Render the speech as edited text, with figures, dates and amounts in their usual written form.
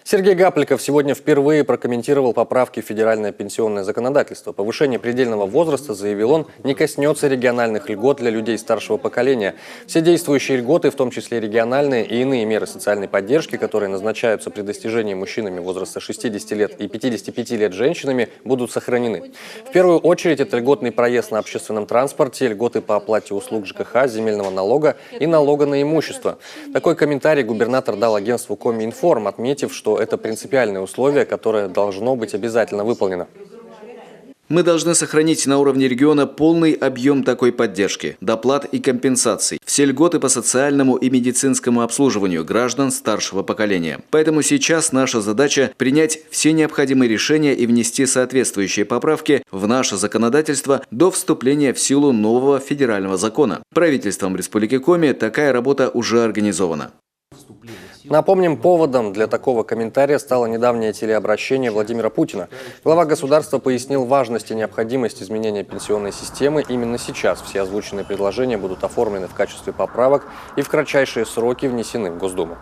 Сергей Гапликов сегодня впервые прокомментировал поправки в федеральное пенсионное законодательство. Повышение предельного возраста, заявил он, не коснется региональных льгот для людей старшего поколения. Все действующие льготы, в том числе региональные и иные меры социальной поддержки, которые назначаются при достижении мужчинами возраста 60 лет и 55 лет женщинами, будут сохранены. В первую очередь это льготный проезд на общественном транспорте, льготы по оплате услуг ЖКХ, земельного налога и налога на имущество. Такой комментарий губернатор дал агентству Коминформ, отметив, что это принципиальное условие, которое должно быть обязательно выполнено. Мы должны сохранить на уровне региона полный объем такой поддержки, доплат и компенсаций, все льготы по социальному и медицинскому обслуживанию граждан старшего поколения. Поэтому сейчас наша задача принять все необходимые решения и внести соответствующие поправки в наше законодательство до вступления в силу нового федерального закона. Правительством Республики Коми такая работа уже организована. Напомним, поводом для такого комментария стало недавнее телеобращение Владимира Путина. Глава государства пояснил важность и необходимость изменения пенсионной системы. Именно сейчас все озвученные предложения будут оформлены в качестве поправок и в кратчайшие сроки внесены в Госдуму.